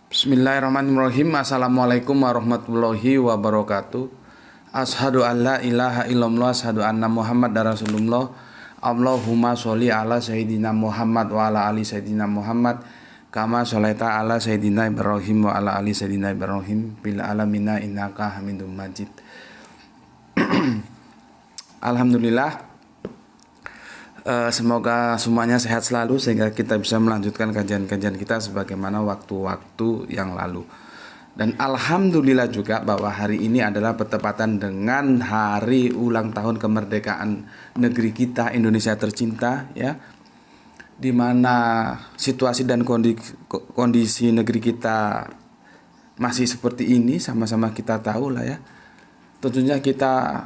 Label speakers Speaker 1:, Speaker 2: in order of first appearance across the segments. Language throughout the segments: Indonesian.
Speaker 1: Bismillahirrahmanirrahim. Assalamualaikum warahmatullahi wabarakatuh. Ashadu an la ilaha illallah, ashadu anna Muhammad Rasulullah. Allahumma sholli ala sayyidina Muhammad wa ala ali sayyidina Muhammad kama sholaita ala sayyidina Ibrahim wa ala ali sayyidina Ibrahim bil alamina innaka Hamidum Majid. Alhamdulillah. Semoga semuanya sehat selalu sehingga kita bisa melanjutkan kajian-kajian kita sebagaimana waktu-waktu yang lalu. Dan alhamdulillah juga bahwa hari ini adalah bertepatan dengan hari ulang tahun kemerdekaan negeri kita Indonesia tercinta, ya. Di mana situasi dan kondisi negeri kita masih seperti ini, sama-sama kita tahu lah, ya. Tentunya kita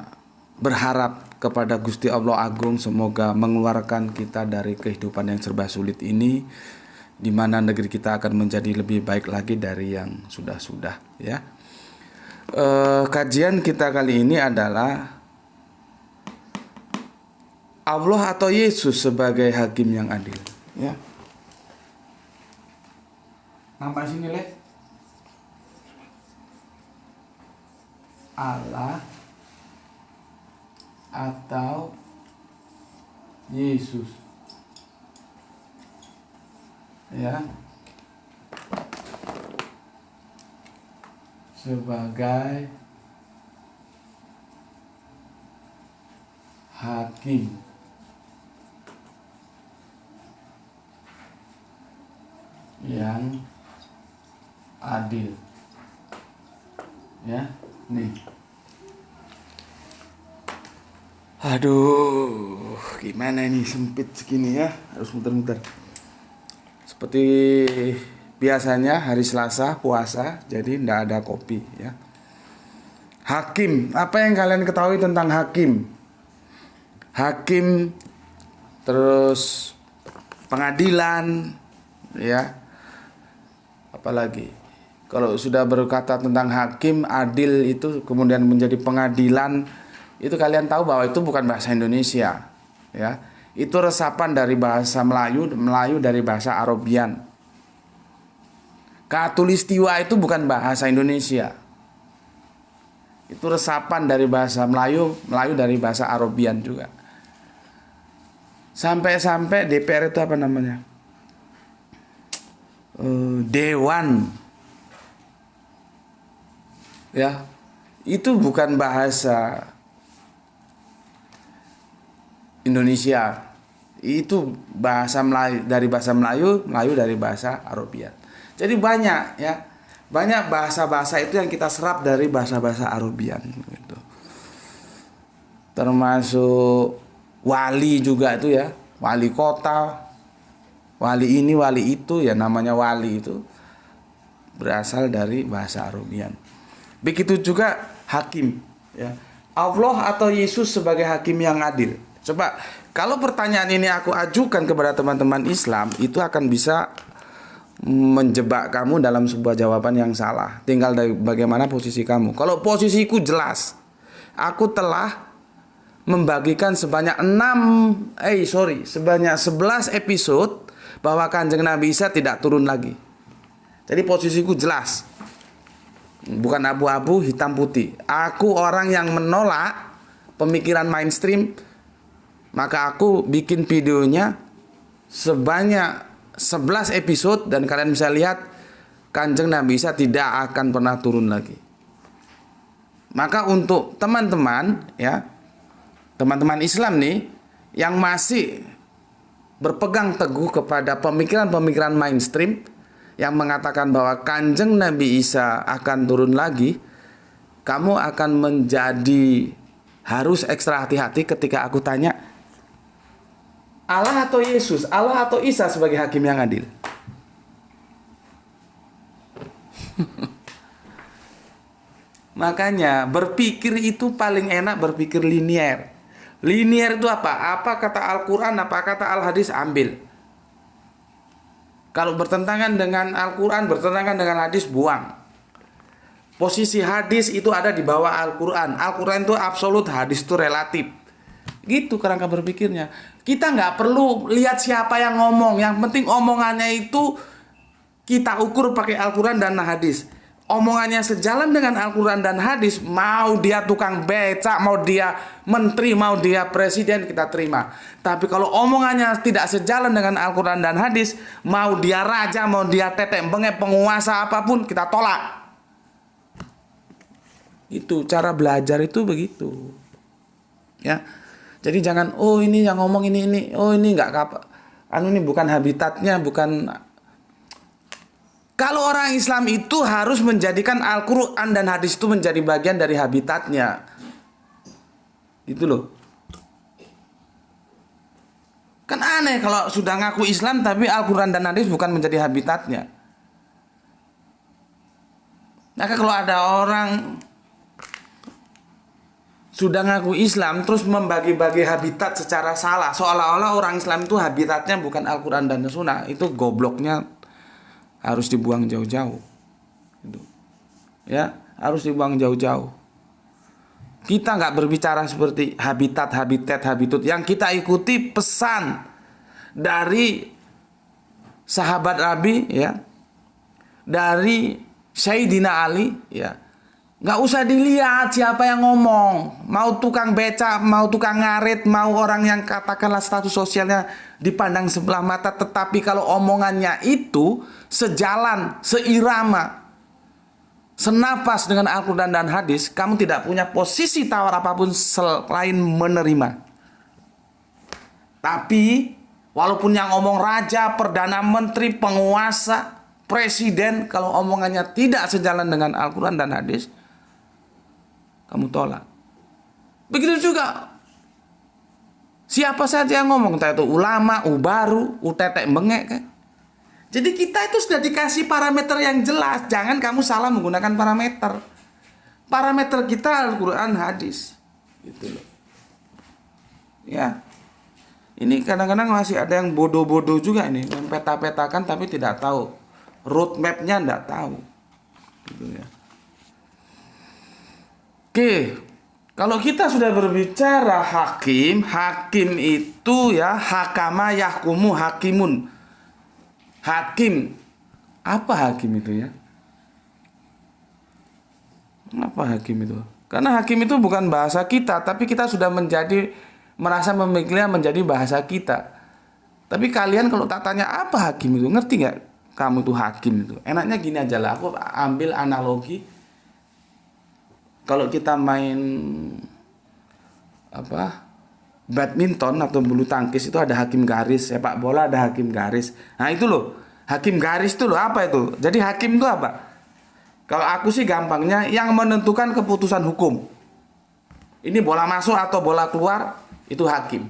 Speaker 1: berharap kepada Gusti Allah Agung semoga mengeluarkan kita dari kehidupan yang serba sulit ini, di mana negeri kita akan menjadi lebih baik lagi dari yang sudah-sudah, ya. Kajian kita kali ini adalah Allah atau Yesus sebagai hakim yang adil, ya. Nampak sini, Le. Allah atau Yesus, ya, sebagai hakim yang adil, ya. Nih, aduh, gimana ini, sempit segini, ya, harus muter-muter. Seperti biasanya hari Selasa puasa, jadi tidak ada kopi, ya. Hakim, apa yang kalian ketahui tentang hakim? Hakim, terus pengadilan, ya. Apalagi kalau sudah berkata tentang hakim, adil itu kemudian menjadi pengadilan, itu kalian tahu bahwa itu bukan bahasa Indonesia, ya. Itu resapan dari bahasa Melayu dari bahasa Arabian. Katulistiwa itu bukan bahasa Indonesia. Itu resapan dari bahasa Melayu dari bahasa Arabian juga. Sampai-sampai DPR itu apa namanya? Dewan. Ya. Itu bukan bahasa Indonesia, itu bahasa Melayu dari bahasa Melayu dari bahasa Arabian. Jadi banyak, ya, banyak bahasa-bahasa itu yang kita serap dari bahasa-bahasa Arabian, gitu. Termasuk wali juga itu, ya, wali kota, wali ini, wali itu, ya, namanya wali itu berasal dari bahasa Arabian. Begitu juga hakim, ya. Allah atau Yesus sebagai hakim yang adil. Coba, kalau pertanyaan ini aku ajukan kepada teman-teman Islam, itu akan bisa menjebak kamu dalam sebuah jawaban yang salah. Tinggal dari bagaimana posisi kamu. Kalau posisiku jelas, aku telah membagikan sebanyak 11 episode bahwa Kanjeng Nabi Isa tidak turun lagi. Jadi posisiku jelas. Bukan abu-abu, hitam putih. Aku orang yang menolak pemikiran mainstream. Maka aku bikin videonya sebanyak 11 episode dan kalian bisa lihat Kanjeng Nabi Isa tidak akan pernah turun lagi. Maka untuk teman-teman, ya, teman-teman Islam nih yang masih berpegang teguh kepada pemikiran-pemikiran mainstream yang mengatakan bahwa Kanjeng Nabi Isa akan turun lagi, kamu akan menjadi harus ekstra hati-hati ketika aku tanya, Allah atau Yesus, Allah atau Isa sebagai hakim yang adil? Makanya berpikir itu paling enak berpikir linier. Linier itu apa? Apa kata Al-Quran, apa kata Al-Hadis, ambil. Kalau bertentangan dengan Al-Quran, bertentangan dengan hadis, buang. Posisi hadis itu ada di bawah Al-Quran. Al-Quran itu absolut, hadis itu relatif. Gitu kerangka berpikirnya. Kita nggak perlu lihat siapa yang ngomong. Yang penting omongannya itu kita ukur pakai Al-Quran dan hadis. Omongannya sejalan dengan Al-Quran dan hadis, mau dia tukang becak, mau dia menteri, mau dia presiden, kita terima. Tapi kalau omongannya tidak sejalan dengan Al-Quran dan hadis, mau dia raja, mau dia tetek bengek, penguasa apapun, kita tolak. Itu cara belajar itu begitu. Ya. Jadi jangan, oh ini yang ngomong ini, oh ini enggak ini bukan habitatnya, bukan. Kalau orang Islam itu harus menjadikan Al-Quran dan hadis itu menjadi bagian dari habitatnya. Gitu loh. Kan aneh kalau sudah ngaku Islam tapi Al-Quran dan hadis bukan menjadi habitatnya. Maka kalau ada orang sudah ngaku Islam terus membagi-bagi habitat secara salah, seolah-olah orang Islam itu habitatnya bukan Al-Quran dan Sunnah, itu gobloknya harus dibuang jauh-jauh. Gitu. Ya, harus dibuang jauh-jauh. Kita nggak berbicara seperti habitat. Yang kita ikuti pesan dari sahabat Nabi, ya, dari Sayyidina Ali, ya. Nggak usah dilihat siapa yang ngomong, mau tukang becak, mau tukang ngarit, mau orang yang katakanlah status sosialnya dipandang sebelah mata, tetapi kalau omongannya itu sejalan, seirama, senapas dengan Al-Quran dan hadis, kamu tidak punya posisi tawar apapun selain menerima. Tapi walaupun yang ngomong raja, perdana menteri, penguasa, presiden, kalau omongannya tidak sejalan dengan Al-Quran dan hadis, kamu tolak. Begitu juga siapa saja yang ngomong, entah itu ulama, ubaru, utetek bengek kan. Jadi kita itu sudah dikasih parameter yang jelas. Jangan kamu salah menggunakan parameter. Parameter kita Al-Quran hadis. Gitu loh. Ya. Ini kadang-kadang masih ada yang bodoh-bodoh juga ini, mempeta-petakan tapi tidak tahu. Roadmap-nya tidak tahu. Gitu ya. Oke, kalau kita sudah berbicara hakim itu ya hakama yahkumu hakimun. Hakim, apa hakim itu ya? Apa hakim itu? Karena hakim itu bukan bahasa kita, tapi kita sudah merasa memikirnya menjadi bahasa kita. Tapi kalian kalau tak tanya apa hakim itu, ngerti nggak? Kamu tuh hakim itu. Enaknya gini aja lah, aku ambil analogi. Kalau kita main badminton atau bulu tangkis itu ada hakim garis, sepak bola ada hakim garis. Nah itu loh, hakim garis itu loh, apa itu? Jadi hakim itu apa? Kalau aku sih gampangnya yang menentukan keputusan hukum. Ini bola masuk atau bola keluar, itu hakim.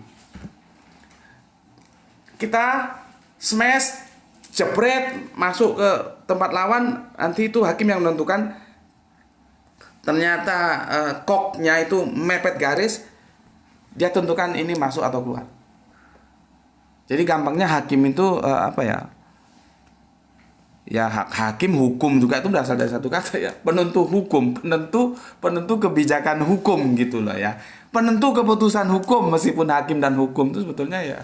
Speaker 1: Kita smash, jebret, masuk ke tempat lawan, nanti itu hakim yang menentukan. Ternyata koknya itu mepet garis, dia tentukan ini masuk atau keluar. Jadi gampangnya hakim itu ya hakim hukum juga itu berasal dari satu kata ya, penentu hukum, penentu kebijakan hukum gitu loh ya, penentu keputusan hukum. Meskipun hakim dan hukum itu sebetulnya ya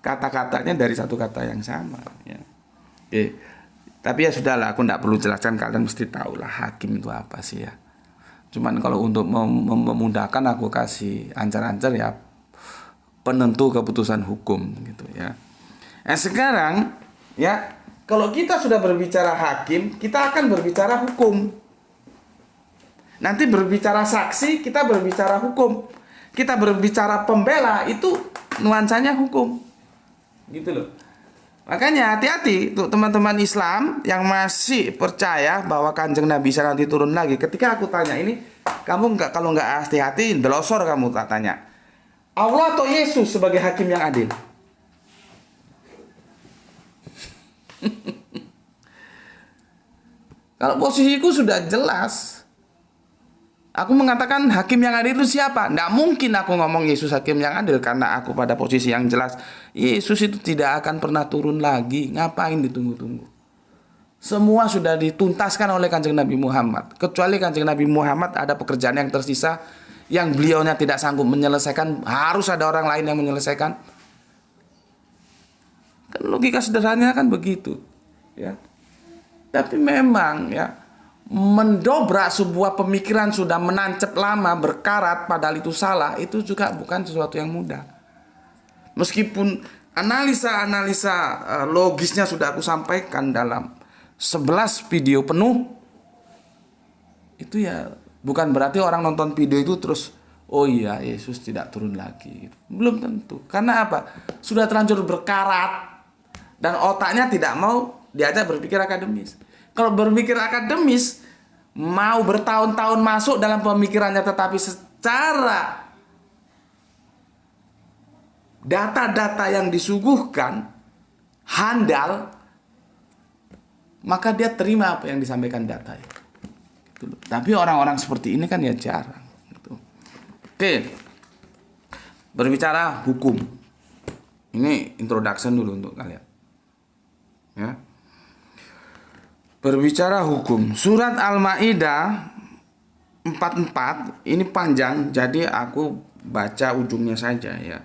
Speaker 1: kata-katanya dari satu kata yang sama ya. Oke. Tapi ya sudahlah, aku tidak perlu jelaskan, kalian mesti tahu lah hakim itu apa sih ya. Cuman kalau untuk memudahkan aku kasih ancar-ancar ya, penentu keputusan hukum gitu ya. Nah sekarang ya, kalau kita sudah berbicara hakim, kita akan berbicara hukum. Nanti berbicara saksi, kita berbicara hukum. Kita berbicara pembela, itu nuansanya hukum. Gitu loh. Makanya hati-hati tuh teman-teman Islam yang masih percaya bahwa Kanjeng Nabi Isa nanti turun lagi. Ketika aku tanya ini, kamu kalau nggak hati-hati, delosor kamu tak tanya. Allah atau Yesus sebagai hakim yang adil? Kalau posisiku sudah jelas. Aku mengatakan hakim yang adil itu siapa? Nggak mungkin aku ngomong Yesus hakim yang adil, karena aku pada posisi yang jelas. Yesus itu tidak akan pernah turun lagi. Ngapain ditunggu-tunggu? Semua sudah dituntaskan oleh Kanjeng Nabi Muhammad. Kecuali Kanjeng Nabi Muhammad ada pekerjaan yang tersisa, yang beliaunya tidak sanggup menyelesaikan, harus ada orang lain yang menyelesaikan. Kan logika sederhananya kan begitu, ya. Tapi memang ya, mendobrak sebuah pemikiran sudah menancap lama, berkarat, padahal itu salah, itu juga bukan sesuatu yang mudah. Meskipun analisa-analisa logisnya sudah aku sampaikan dalam 11 video penuh, itu ya bukan berarti orang nonton video itu terus, oh iya Yesus tidak turun lagi. Belum tentu. Karena apa? Sudah terlanjur berkarat dan otaknya tidak mau diajak berpikir akademis. Kalau berpikir akademis, mau bertahun-tahun masuk dalam pemikirannya, tetapi secara data-data yang disuguhkan handal, maka dia terima apa yang disampaikan data. Gitu. Tapi orang-orang seperti ini kan ya jarang. Gitu. Oke, berbicara hukum. Ini introduction dulu untuk kalian. Ya. Berbicara hukum, surat Al-Maidah 44 ini panjang, jadi aku baca ujungnya saja ya.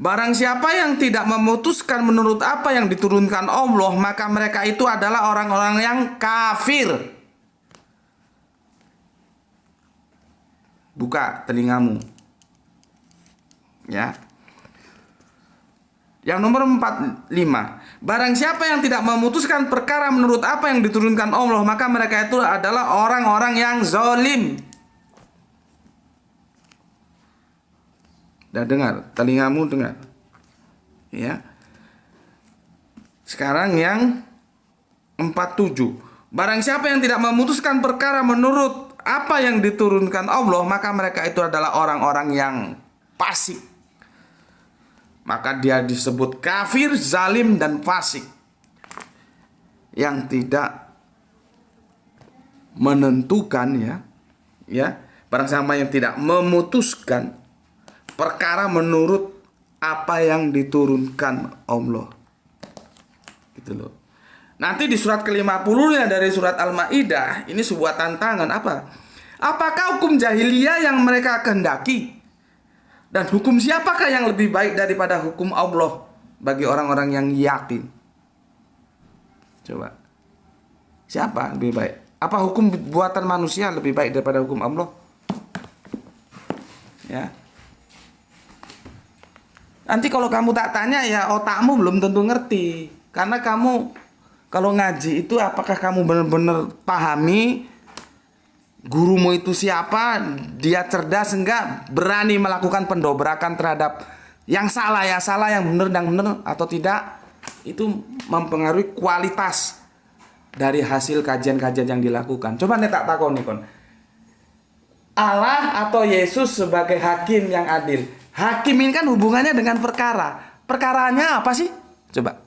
Speaker 1: Barang siapa yang tidak memutuskan menurut apa yang diturunkan Allah, maka mereka itu adalah orang-orang yang kafir. Buka telingamu. Ya. Yang nomor 45, barang siapa yang tidak memutuskan perkara menurut apa yang diturunkan Allah, maka mereka itu adalah orang-orang yang zalim. Dah dengar, telingamu dengar. Ya. Sekarang yang 47, barang siapa yang tidak memutuskan perkara menurut apa yang diturunkan Allah, maka mereka itu adalah orang-orang yang fasik. Maka dia disebut kafir, zalim, dan fasik. Yang tidak menentukan ya. Barang siapa yang tidak memutuskan perkara menurut apa yang diturunkan Allah. Gitu loh. Nanti di surat ke-50 dari surat Al-Maidah, ini sebuah tantangan apa? Apakah hukum jahiliyah yang mereka kehendaki? Dan hukum siapakah yang lebih baik daripada hukum Allah bagi orang-orang yang yakin? Coba. Siapa lebih baik? Apa hukum buatan manusia lebih baik daripada hukum Allah? Ya. Nanti kalau kamu tak tanya ya otakmu belum tentu ngerti. Karena kamu kalau ngaji itu apakah kamu benar-benar pahami gurumu itu siapa, dia cerdas enggak, berani melakukan pendobrakan terhadap yang salah ya salah, yang benar dan benar atau tidak, itu mempengaruhi kualitas dari hasil kajian-kajian yang dilakukan. Coba nih tak takon nih kon, Allah atau Yesus sebagai hakim yang adil. Hakim ini kan hubungannya dengan perkara. Perkaranya apa sih? Coba.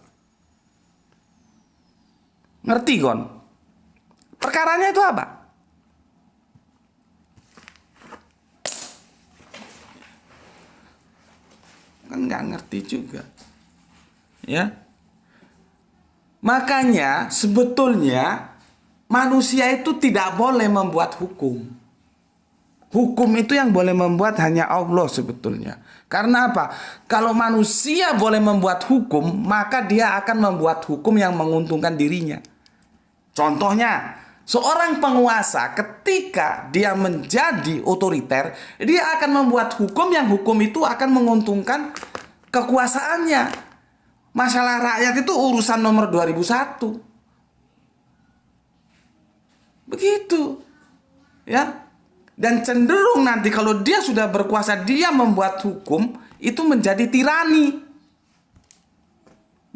Speaker 1: Ngerti kon? Perkaranya itu apa? Kan nggak ngerti juga, ya. Makanya sebetulnya manusia itu tidak boleh membuat hukum. Hukum itu yang boleh membuat hanya Allah sebetulnya. Karena apa? Kalau manusia boleh membuat hukum, maka dia akan membuat hukum yang menguntungkan dirinya. Contohnya, seorang penguasa ketika dia menjadi otoriter, dia akan membuat hukum yang hukum itu akan menguntungkan kekuasaannya. Masalah rakyat itu urusan nomor 2001. Begitu. Ya. Dan cenderung nanti kalau dia sudah berkuasa, dia membuat hukum itu menjadi tirani.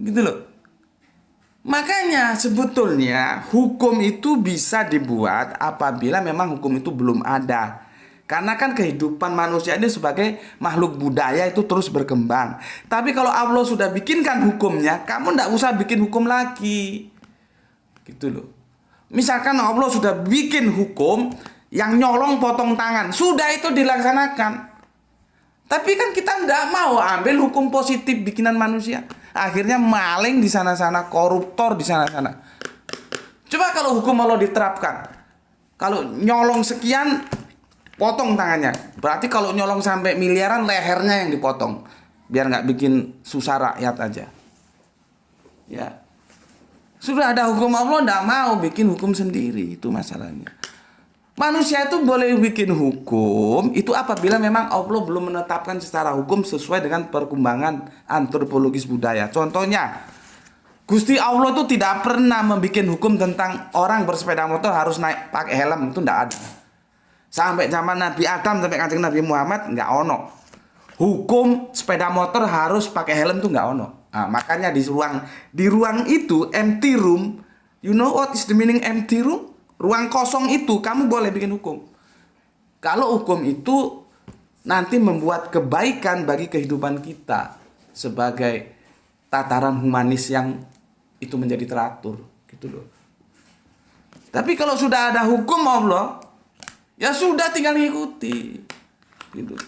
Speaker 1: Gitu loh. Makanya sebetulnya hukum itu bisa dibuat apabila memang hukum itu belum ada. Karena kan kehidupan manusia ini sebagai makhluk budaya itu terus berkembang. Tapi kalau Allah sudah bikinkan hukumnya, kamu tidak usah bikin hukum lagi. Gitu loh. Misalkan Allah sudah bikin hukum yang nyolong potong tangan, sudah itu dilaksanakan. Tapi kan kita tidak mau ambil hukum positif bikinan manusia. Akhirnya maling di sana-sana, koruptor di sana-sana. Coba kalau hukum Allah diterapkan, kalau nyolong sekian, potong tangannya. Berarti kalau nyolong sampai miliaran, lehernya yang dipotong, biar nggak bikin susah rakyat aja. Ya. Sudah ada hukum Allah, tidak mau bikin hukum sendiri, itu masalahnya. Manusia itu boleh bikin hukum itu apabila memang Allah belum menetapkan secara hukum sesuai dengan perkembangan antropologis budaya. Contohnya, Gusti Allah itu tidak pernah membuat hukum tentang orang bersepeda motor harus naik pakai helm, itu tidak ada. Sampai zaman Nabi Adam sampai kanjeng Nabi Muhammad nggak ono. Hukum sepeda motor harus pakai helm itu nggak ono. Nah, makanya di ruang itu empty room, you know what is the meaning empty room? Ruang kosong itu kamu boleh bikin hukum. Kalau hukum itu nanti membuat kebaikan bagi kehidupan kita sebagai tataran humanis yang itu menjadi teratur, gitu loh. Tapi kalau sudah ada hukum Allah, ya sudah tinggal ngikuti, gitu.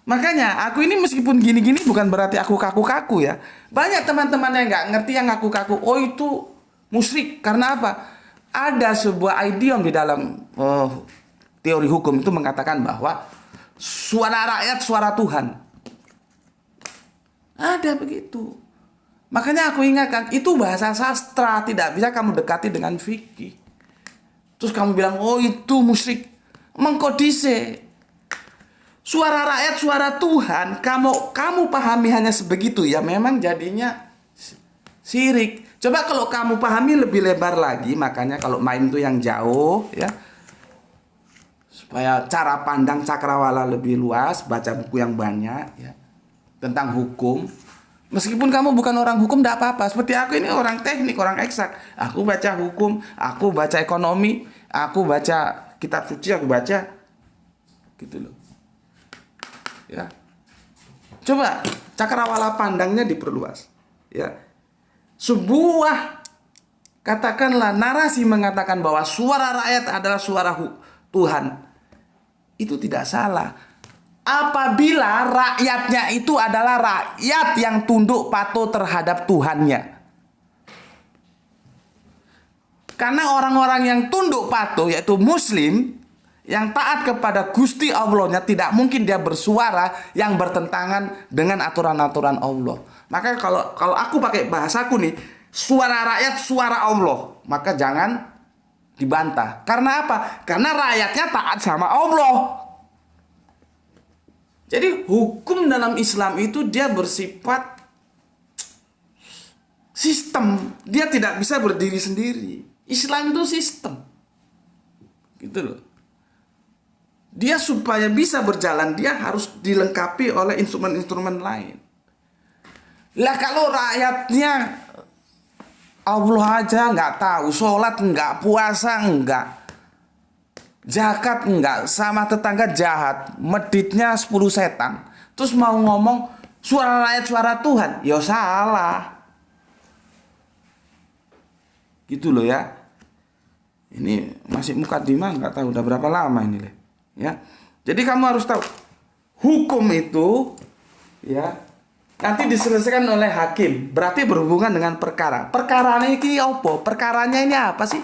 Speaker 1: Makanya aku ini meskipun gini-gini bukan berarti aku kaku-kaku ya. Banyak teman-teman yang nggak ngerti yang ngaku-kaku. Oh itu musyrik. Karena apa? Ada sebuah idiom di dalam teori hukum itu mengatakan bahwa suara rakyat suara Tuhan. Ada begitu. Makanya aku ingatkan itu bahasa sastra, tidak bisa kamu dekati dengan fikih. Terus kamu bilang oh itu musyrik. Mengkodise. Suara rakyat, suara Tuhan, kamu pahami hanya sebegitu ya memang jadinya syirik. Coba kalau kamu pahami lebih lebar lagi, makanya kalau main tuh yang jauh ya. Supaya cara pandang cakrawala lebih luas, baca buku yang banyak ya tentang hukum. Meskipun kamu bukan orang hukum tidak apa-apa. Seperti aku ini orang teknik, orang eksak. Aku baca hukum, aku baca ekonomi, aku baca kitab suci, aku baca gitu loh. Ya. Coba cakrawala pandangnya diperluas. Ya. Sebuah katakanlah narasi mengatakan bahwa suara rakyat adalah suara Tuhan. Itu tidak salah. Apabila rakyatnya itu adalah rakyat yang tunduk patuh terhadap Tuhannya. Karena orang-orang yang tunduk patuh yaitu muslim yang taat kepada Gusti Allahnya tidak mungkin dia bersuara yang bertentangan dengan aturan-aturan Allah. Maka kalau aku pakai bahasaku nih, suara rakyat suara Allah, maka jangan dibantah. Karena apa? Karena rakyatnya taat sama Allah. Jadi hukum dalam Islam itu dia bersifat sistem. Dia tidak bisa berdiri sendiri. Islam itu sistem. Gitu loh. Dia supaya bisa berjalan, dia harus dilengkapi oleh instrumen-instrumen lain. Lah kalau rakyatnya Allah aja nggak tahu, sholat nggak, puasa nggak, zakat nggak, sama tetangga jahat, meditnya 10 setan. Terus mau ngomong suara rakyat suara Tuhan, ya salah. Gitu loh ya. Ini masih mukadimah, nggak tahu udah berapa lama ini deh. Ya, jadi kamu harus tahu hukum itu ya nanti diselesaikan oleh hakim. Berarti berhubungan dengan perkara. Perkaranya ini apa? Perkaranya ini apa sih?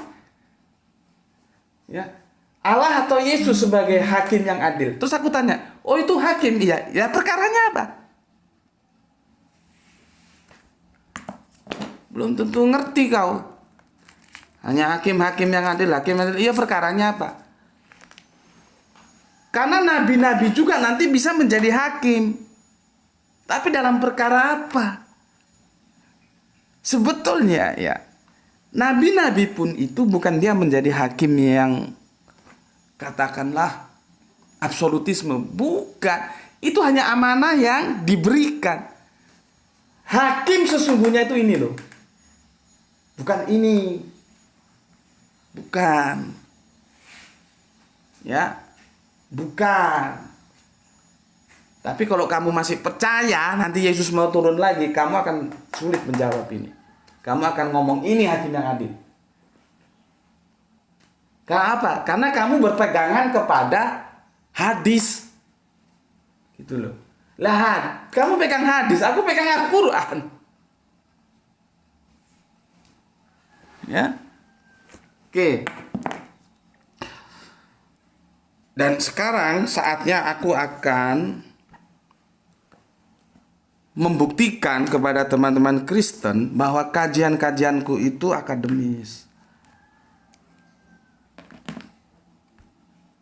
Speaker 1: Ya, Allah atau Yesus sebagai hakim yang adil. Terus aku tanya, oh itu hakim? Iya. Ya perkaranya apa? Belum tentu ngerti kau. Hanya hakim-hakim yang adil, hakim yang adil. Iya perkaranya apa? Karena nabi-nabi juga nanti bisa menjadi hakim. Tapi dalam perkara apa? Sebetulnya ya, nabi-nabi pun itu bukan dia menjadi hakim yang katakanlah absolutisme. Bukan. Itu hanya amanah yang diberikan. Hakim sesungguhnya itu ini loh. Bukan ini. Bukan. Ya. Bukan. Tapi kalau kamu masih percaya nanti Yesus mau turun lagi, kamu akan sulit menjawab ini. Kamu akan ngomong ini hakim yang adil. Karena apa? Karena kamu berpegangan kepada hadis. Gitu loh. Lah, kamu pegang hadis, aku pegang Al-Quran. Ya. Oke. Dan sekarang saatnya aku akan membuktikan kepada teman-teman Kristen bahwa kajian-kajianku itu akademis.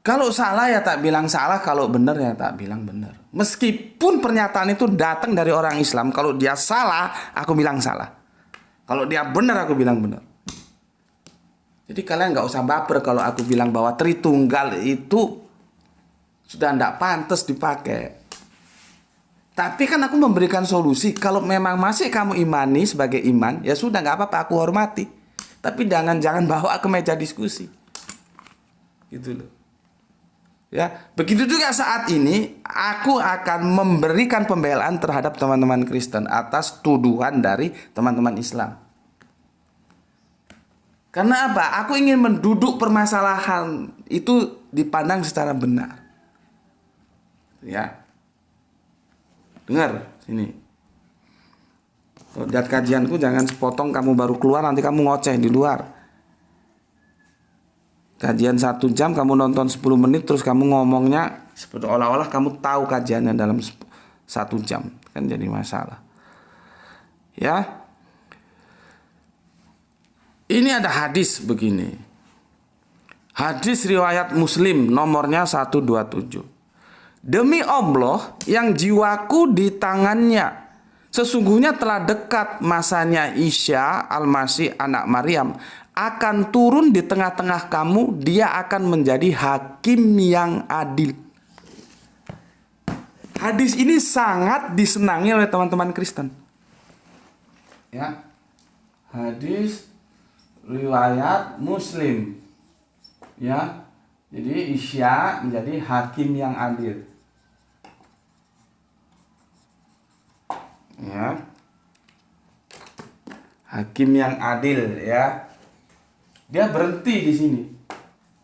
Speaker 1: Kalau salah ya tak bilang salah, kalau benar ya tak bilang benar. Meskipun pernyataan itu datang dari orang Islam, kalau dia salah, aku bilang salah. Kalau dia benar, aku bilang benar. Jadi kalian nggak usah baper kalau aku bilang bahwa Tritunggal itu sudah tidak pantas dipakai. Tapi kan aku memberikan solusi. Kalau memang masih kamu imani sebagai iman, ya sudah nggak apa-apa, aku hormati. Tapi jangan bawa ke meja diskusi. Gitu loh. Ya, begitu juga saat ini aku akan memberikan pembelaan terhadap teman-teman Kristen atas tuduhan dari teman-teman Islam. Karena apa? Aku ingin menduduk permasalahan itu dipandang secara benar. Ya. Dengar sini. Kalau lihat kajianku jangan sepotong kamu baru keluar nanti kamu ngoceh di luar. Kajian 1 jam kamu nonton 10 menit terus kamu ngomongnya seperti olah-olah kamu tahu kajiannya dalam 1 jam. Kan jadi masalah. Ya. Ini ada hadis begini. Hadis riwayat Muslim nomornya 127. Demi Allah yang jiwaku di tangannya, sesungguhnya telah dekat masanya Isa Al-Masih anak Maryam akan turun di tengah-tengah kamu, dia akan menjadi hakim yang adil. Hadis ini sangat disenangi oleh teman-teman Kristen. Ya. Hadis riwayat Muslim. Ya. Jadi Isa menjadi hakim yang adil. Ya. Hakim yang adil ya. Dia berhenti di sini.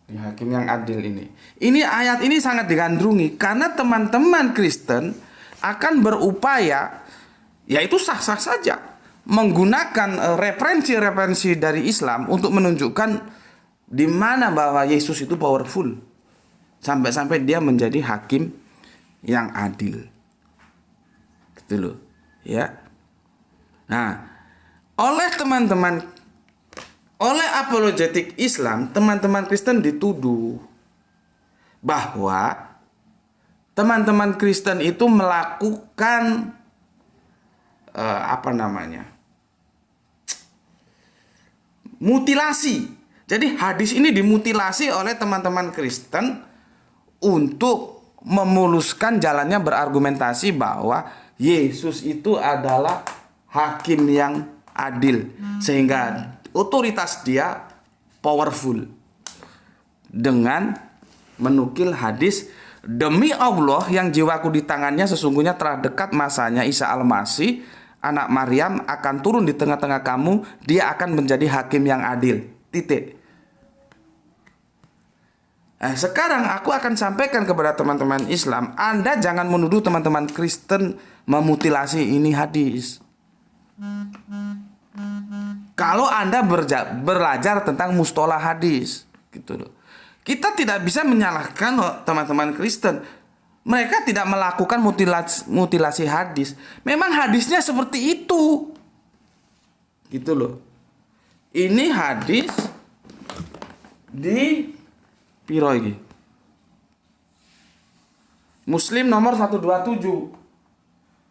Speaker 1: Di hakim yang adil ini. Ini ayat ini sangat digandrungi karena teman-teman Kristen akan berupaya, yaitu sah-sah saja, menggunakan referensi-referensi dari Islam untuk menunjukkan di mana bahwa Yesus itu powerful. Sampai-sampai dia menjadi hakim yang adil. Gitu loh. Ya. Nah, oleh apologetik Islam, teman-teman Kristen dituduh bahwa teman-teman Kristen itu melakukan mutilasi. Jadi hadis ini dimutilasi oleh teman-teman Kristen untuk memuluskan jalannya berargumentasi bahwa Yesus itu adalah hakim yang adil, sehingga otoritas dia powerful. Dengan menukil hadis, demi Allah yang jiwaku di tangannya, sesungguhnya telah dekat masanya Isa Al-Masih anak Maryam akan turun di tengah-tengah kamu, dia akan menjadi hakim yang adil. Titik. Sekarang aku akan sampaikan kepada teman-teman Islam, Anda jangan menuduh teman-teman Kristen memutilasi ini hadis. Kalau Anda belajar tentang mustolah hadis, gitu loh. Kita tidak bisa menyalahkan teman-teman Kristen. Mereka tidak melakukan mutilasi hadis. Memang hadisnya seperti itu. Gitu loh. Ini hadis di piro iki? Muslim nomor 127.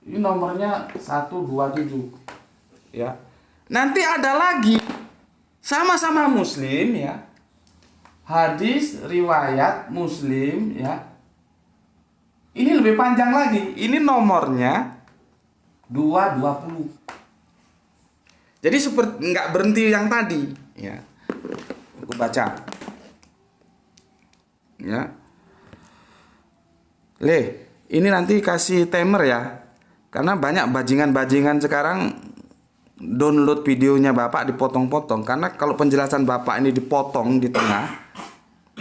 Speaker 1: Ini nomornya 127. Ya. Nanti ada lagi sama-sama Muslim ya. Hadis riwayat Muslim ya. Ini lebih panjang lagi. Ini nomornya 220. Jadi seperti nggak berhenti yang tadi ya. Aku baca. Ya. Ini nanti kasih timer ya. Karena banyak bajingan-bajingan sekarang download videonya Bapak dipotong-potong. Karena kalau penjelasan Bapak ini dipotong di tengah,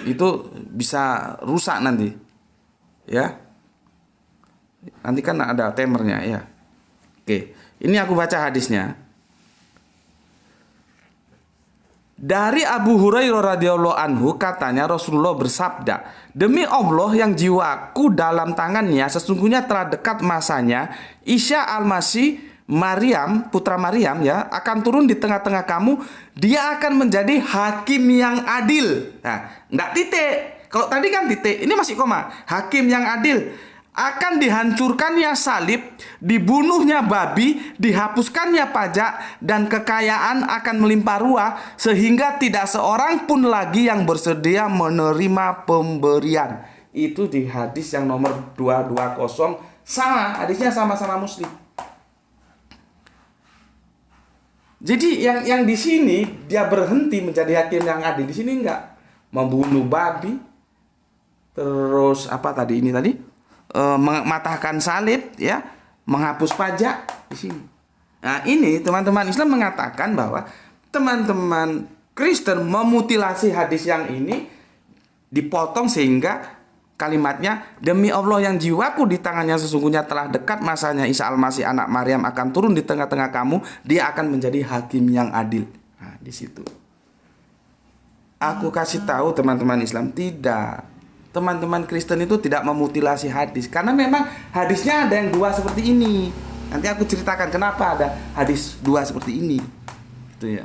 Speaker 1: itu bisa rusak nanti. Ya. Nanti kan ada timernya ya. Oke, ini aku baca hadisnya. Dari Abu Hurairah radhiyallahu anhu katanya Rasulullah bersabda, demi Allah yang jiwaku dalam tangannya, sesungguhnya telah dekat masanya Isa al-Masih Maryam, putra Maryam ya, akan turun di tengah-tengah kamu. Dia akan menjadi hakim yang adil. Nah, enggak titik. Kalau tadi kan titik, ini masih koma. Hakim yang adil. Akan dihancurkannya salib, dibunuhnya babi, dihapuskannya pajak, dan kekayaan akan melimpah ruah, sehingga tidak seorang pun lagi yang bersedia menerima pemberian. Itu di hadis yang nomor 220. Sama, hadisnya sama-sama Muslim. Jadi yang di sini dia berhenti menjadi hakim yang adil. Di sini enggak. Membunuh babi. Terus apa tadi ini tadi? Mematahkan salib ya, menghapus pajak di sini. Nah, ini teman-teman Islam mengatakan bahwa teman-teman Kristen memutilasi hadis yang ini, dipotong sehingga kalimatnya, demi Allah yang jiwaku di tangannya, sesungguhnya telah dekat masanya Isa al-Masih anak Maryam akan turun di tengah-tengah kamu, dia akan menjadi hakim yang adil. Nah, di situ aku kasih tahu teman-teman Islam, tidak. Teman-teman Kristen itu tidak memutilasi hadis, karena memang hadisnya ada yang dua seperti ini. Nanti aku ceritakan kenapa ada hadis dua seperti ini. Itu ya.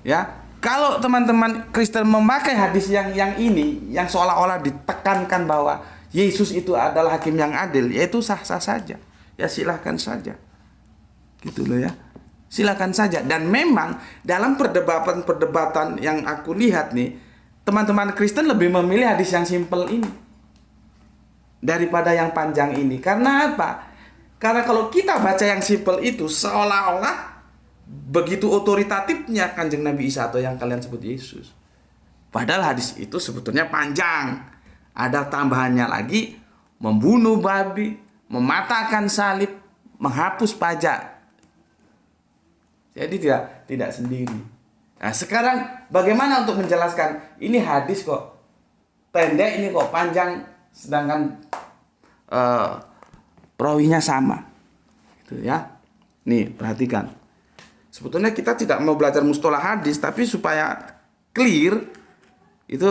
Speaker 1: Ya, kalau teman-teman Kristen memakai hadis yang ini, yang seolah-olah ditekankan bahwa Yesus itu adalah hakim yang adil, yaitu sah-sah saja. Ya silahkan saja. Gitu loh ya. Silakan saja. Dan memang dalam perdebatan yang aku lihat nih, teman-teman Kristen lebih memilih hadis yang simpel ini daripada yang panjang ini. Karena apa? Karena kalau kita baca yang simpel itu, seolah-olah begitu otoritatifnya Kanjeng Nabi Isa atau yang kalian sebut Yesus. Padahal hadis itu sebetulnya panjang. Ada tambahannya lagi, membunuh babi, mematahkan salib, menghapus pajak. Jadi tidak sendiri. Nah, sekarang bagaimana untuk menjelaskan ini hadis kok pendek, ini kok panjang, sedangkan perawinya sama, gitu ya. Nih perhatikan. Sebetulnya kita tidak mau belajar mustalah hadis, tapi supaya clear itu.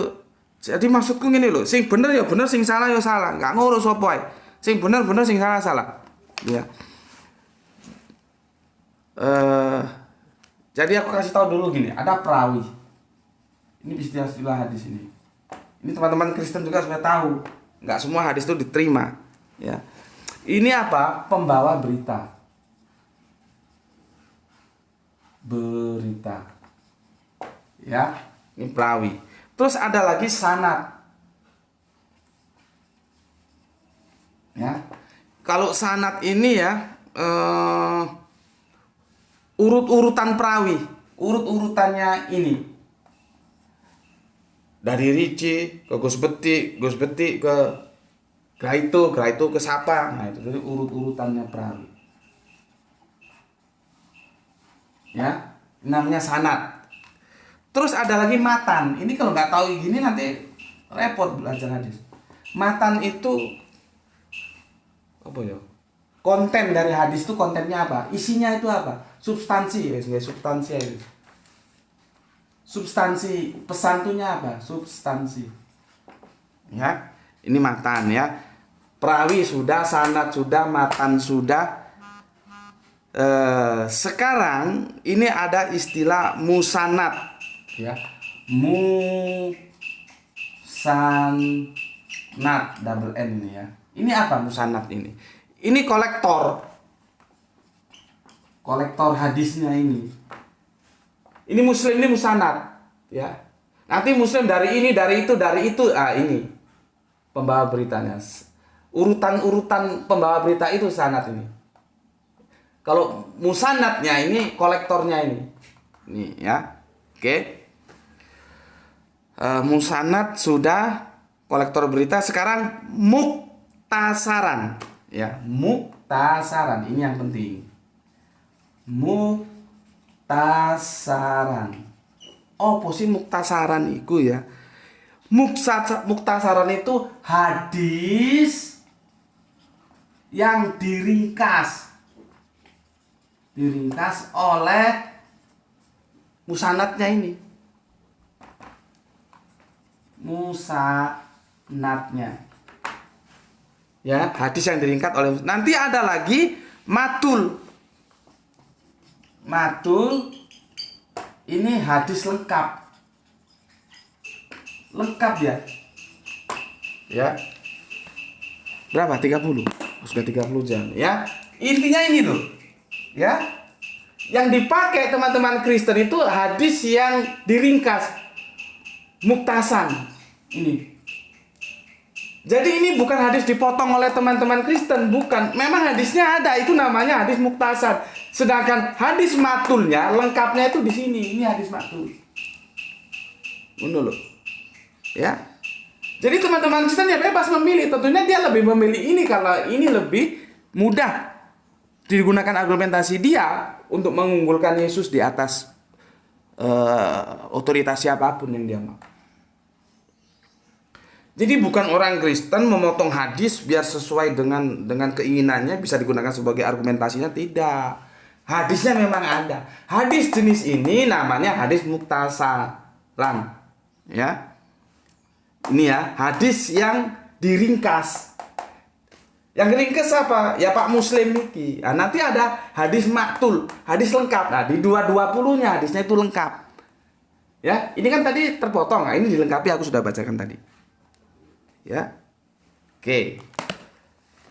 Speaker 1: Jadi maksudku gini loh, sing bener ya bener, sing salah ya salah, nggak ngurus apa ae. Sing bener bener, sing salah salah, ya. Jadi aku kasih tahu dulu gini, ada perawi. Ini istilah hadis ini. Ini teman-teman Kristen juga sudah tahu. Nggak semua hadis itu diterima. Ya. Ini apa? Pembawa berita. Berita. Ya, ini perawi. Terus ada lagi sanad. Ya. Kalau sanad ini ya, urut-urutan perawi, urut-urutannya ini dari Ricci ke Gus Beti ke Graito ke siapa. Nah itu dari urut-urutannya perawi ya, namanya sanad. Terus ada lagi matan. Ini kalau nggak tahu gini nanti repot belajar hadis. Matan itu apa ya? Konten dari hadis itu, kontennya apa? Isinya itu apa? Substansi, substansi itu. Substansi pesantunya apa? Substansi. Ya, ini matan ya. Perawi sudah, sanad sudah, matan sudah. Sekarang ini ada istilah musanad, ya. Musanad double N ini ya. Ini apa musanad ini? Ini kolektor hadisnya ini. Ini Muslim, ini musanad, ya. Nanti Muslim dari ini, dari itu. Ah ini pembawa beritanya. Urutan pembawa berita itu sanad ini. Kalau musanadnya ini kolektornya ini. Ini ya. Oke. Musanad sudah, kolektor berita. Sekarang muktasaran. Ya, muktasaran ini yang penting. Muktasaran. Oh, posisi muktasaran itu ya. Muktasaran itu hadis yang diringkas oleh musanadnya ini. musannadnya. Ya, hadis yang diringkas oleh, nanti ada lagi matul. Matul ini hadis lengkap. Lengkap ya. Ya. Berapa? 30. Sudah 30 jam ya. Intinya ini loh. Ya. Yang dipakai teman-teman Kristen itu hadis yang diringkas. Muktasan. Ini. Jadi ini bukan hadis dipotong oleh teman-teman Kristen, bukan. Memang hadisnya ada, itu namanya hadis muktasar. Sedangkan hadis matulnya, lengkapnya itu di sini. Ini hadis matul. Menurut, ya. Jadi teman-teman Kristen ya bebas memilih. Tentunya dia lebih memilih ini kalau ini lebih mudah digunakan argumentasi dia untuk mengunggulkan Yesus di atas otoritas siapapun yang dia mau. Jadi bukan orang Kristen memotong hadis biar sesuai dengan keinginannya bisa digunakan sebagai argumentasinya, tidak. Hadisnya memang ada. Hadis jenis ini namanya hadis muktasaran. Ya. Ini ya, hadis yang diringkas. Yang ringkas apa? Ya Pak Muslim niki. Nah, nanti ada hadis maktul, hadis lengkap. Nah, di 220-nya hadisnya itu lengkap. Ya, ini kan tadi terpotong. Nah, ini dilengkapi aku sudah bacakan tadi. Ya, oke.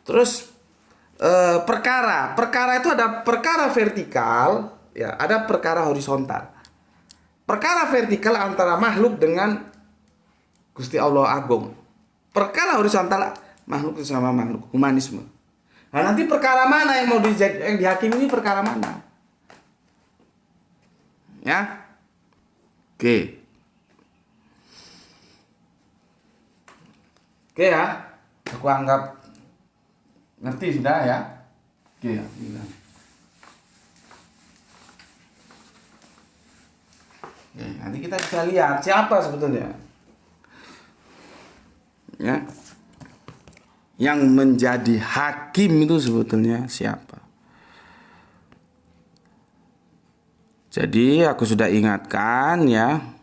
Speaker 1: Terus perkara itu ada perkara vertikal, ya, ada perkara horizontal. Perkara vertikal antara makhluk dengan Gusti Allah Agung. Perkara horizontal makhluk sama makhluk, humanisme. Nah, nanti perkara mana yang mau yang dihakimi ini perkara mana? Ya, oke. Oke ya, aku anggap ngerti sudah ya. Oke ya. Oke, nanti kita bisa lihat siapa sebetulnya. Ya. Yang menjadi hakim itu sebetulnya siapa? Jadi aku sudah ingatkan ya.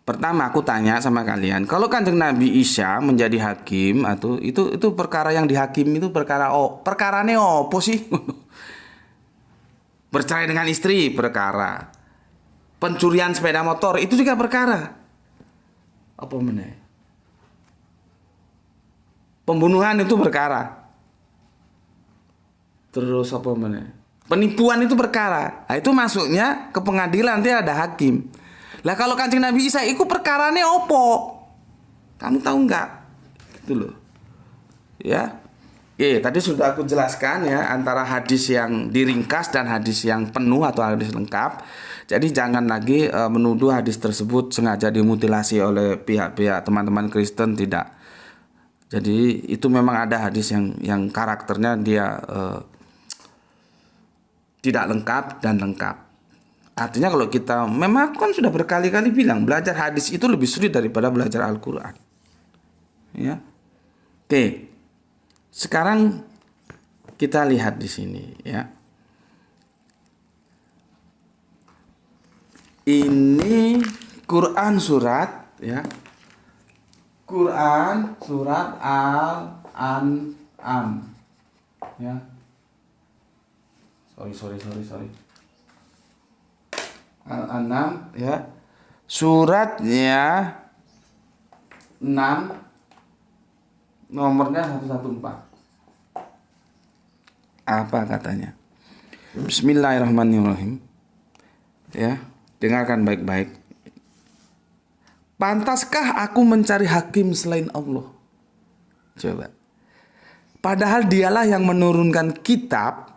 Speaker 1: Pertama aku tanya sama kalian, kalau Kanjeng Nabi Isa menjadi hakim atau itu perkara yang dihakimi itu perkarane opo sih? Bercerai dengan istri perkara. Pencurian sepeda motor itu juga perkara. Apa meneh? Pembunuhan itu perkara. Terus apa meneh? Penipuan itu perkara. Nah, itu masuknya ke pengadilan, nanti ada hakim. Lah kalau Kanjeng Nabi Isa itu perkarane opo? Kamu tahu nggak? Gitu loh. Ya. Tadi sudah aku jelaskan ya antara hadis yang diringkas dan hadis yang penuh atau hadis lengkap. Jadi jangan lagi menuduh hadis tersebut sengaja dimutilasi oleh pihak-pihak teman-teman Kristen, tidak. Jadi itu memang ada hadis yang karakternya dia tidak lengkap dan lengkap. Artinya kalau kita, memang aku kan sudah berkali-kali bilang, belajar hadis itu lebih sulit daripada belajar Al-Quran. Ya. Oke. Sekarang kita lihat di sini ya. Ini Quran surat ya. Quran surat Al-An'am. Ya. Sorry. Al-An'am ya. Suratnya 6, nomornya 114. Apa katanya? Bismillahirrahmanirrahim. Ya, dengarkan baik-baik. Pantaskah aku mencari hakim selain Allah? Coba. Padahal dialah yang menurunkan kitab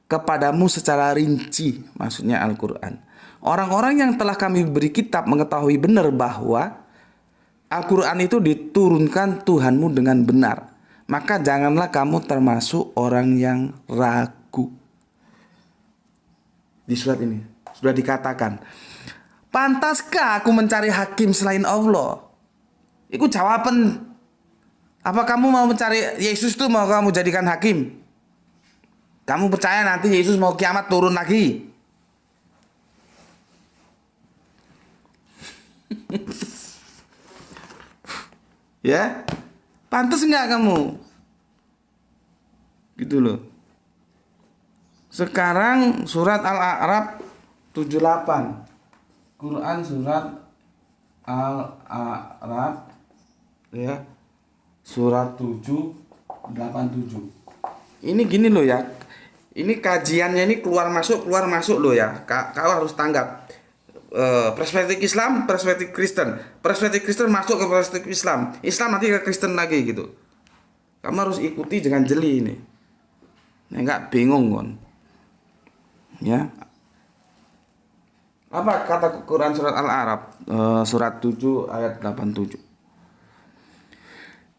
Speaker 1: kepadamu secara rinci, maksudnya Al-Quran. Orang-orang yang telah kami beri kitab mengetahui benar bahwa Al-Quran itu diturunkan Tuhanmu dengan benar. Maka janganlah kamu termasuk orang yang ragu. Di surat ini sudah dikatakan, pantaskah aku mencari hakim selain Allah? Itu jawaban. Apa kamu mau mencari Yesus itu, mau kamu jadikan hakim? Kamu percaya nanti Yesus mau kiamat turun lagi? Ya, pantas nggak kamu? Gitu loh. Sekarang surat Al-A'raf 78. Quran surat Al-A'raf ya. Surat 787. Ini gini loh ya. Ini kajiannya ini keluar masuk loh ya. Kau harus tanggap. Perspektif Islam, perspektif Kristen. Perspektif Kristen masuk ke perspektif Islam. Islam nanti ke Kristen lagi gitu. Kamu harus ikuti dengan jeli ini. Enggak bingung kon. Ya. Apa kata Quran surat Al-A'raf surat 7 ayat 87.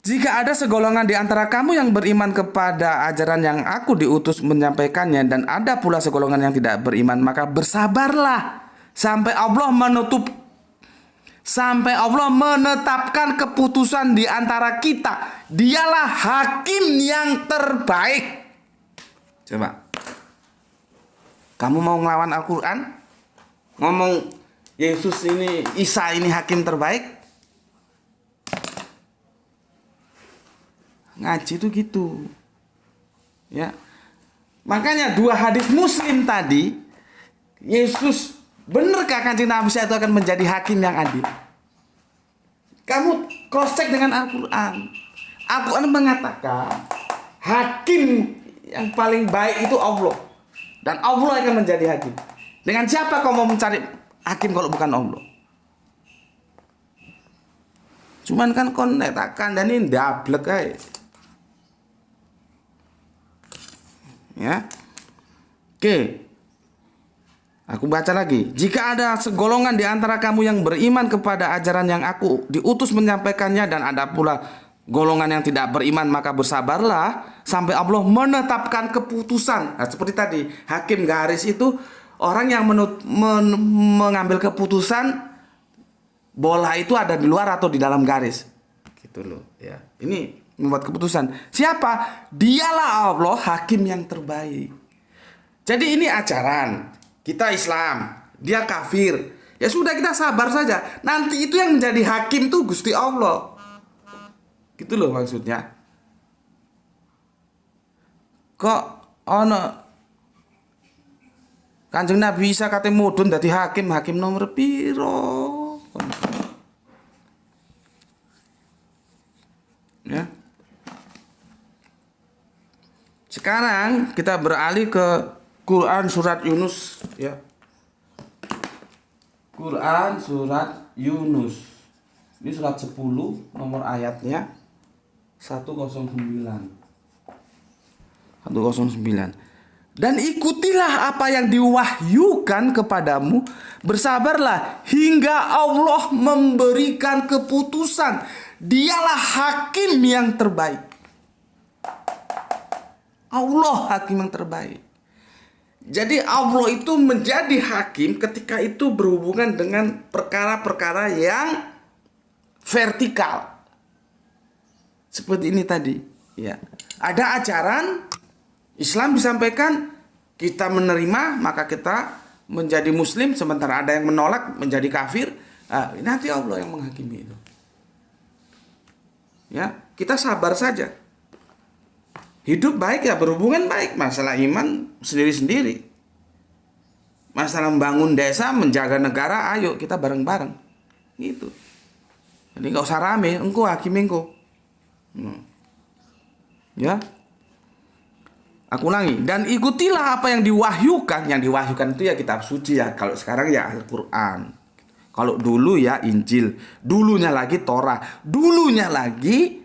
Speaker 1: Jika ada segolongan di antara kamu yang beriman kepada ajaran yang aku diutus menyampaikannya, dan ada pula segolongan yang tidak beriman, maka bersabarlah sampai Allah menetapkan keputusan di antara kita. Dialah hakim yang terbaik. Coba. Kamu mau ngelawan Al-Quran? Ngomong Yesus ini, Isa ini hakim terbaik? Ngaji itu gitu. Ya. Makanya dua hadis Muslim tadi, Yesus, benarkah Kanjeng Nabi itu akan menjadi hakim yang adil? Kamu cross check dengan Al-Quran. Al-Quran mengatakan hakim yang paling baik itu Allah. Dan Allah akan menjadi hakim. Dengan siapa kau mau mencari hakim kalau bukan Allah? Cuman kan kau netakan dan ini dablek guys. Ya. Oke. Aku baca lagi. Jika ada segolongan di antara kamu yang beriman kepada ajaran yang aku diutus menyampaikannya, dan ada pula golongan yang tidak beriman, maka bersabarlah sampai Allah menetapkan keputusan. Nah, seperti tadi, hakim garis itu orang yang mengambil keputusan bola itu ada di luar atau di dalam garis. Gitu loh, ya. Ini membuat keputusan. Siapa? Dialah Allah, hakim yang terbaik. Jadi ini ajaran. Kita Islam, dia kafir. Ya sudah, kita sabar saja. Nanti itu yang menjadi hakim tuh Gusti Allah. Gitu loh maksudnya. Kok ono Kanjeng Nabi Isa kate mudhun dadi hakim nomor piro? Ya. Sekarang kita beralih ke Quran surat Yunus ya. Quran surat Yunus. Ini surat 10 nomor ayatnya 109. Dan ikutilah apa yang diwahyukan kepadamu, bersabarlah hingga Allah memberikan keputusan. Dialah hakim yang terbaik. Allah hakim yang terbaik. Jadi Allah itu menjadi hakim ketika itu berhubungan dengan perkara-perkara yang vertikal. Seperti ini tadi, ya. Ada ajaran Islam disampaikan, kita menerima, maka kita menjadi muslim, sementara ada yang menolak menjadi kafir. Nanti Allah yang menghakimi itu. Ya, kita sabar saja. Hidup baik ya berhubungan baik. Masalah iman sendiri-sendiri. Masalah membangun desa, menjaga negara, ayo kita bareng-bareng. Gitu. Jadi gak usah rame, engkau hakim engkau. Ya. Aku ulangi. Dan ikutilah apa yang diwahyukan. Yang diwahyukan itu ya kitab suci ya. Kalau sekarang ya Al-Quran. Kalau dulu ya Injil. Dulunya lagi Torah. Dulunya lagi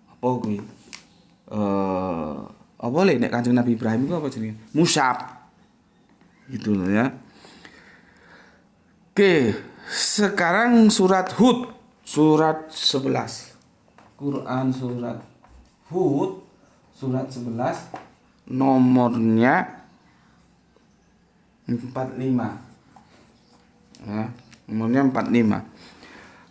Speaker 1: apa gue? Apa nek Kanjeng Nabi Ibrahim itu apa jenenge? Musyaf. Gitu loh ya. Oke, sekarang surat Hud surat 11. Quran surat Hud surat 11 nomornya 45. Ya, nomornya 45.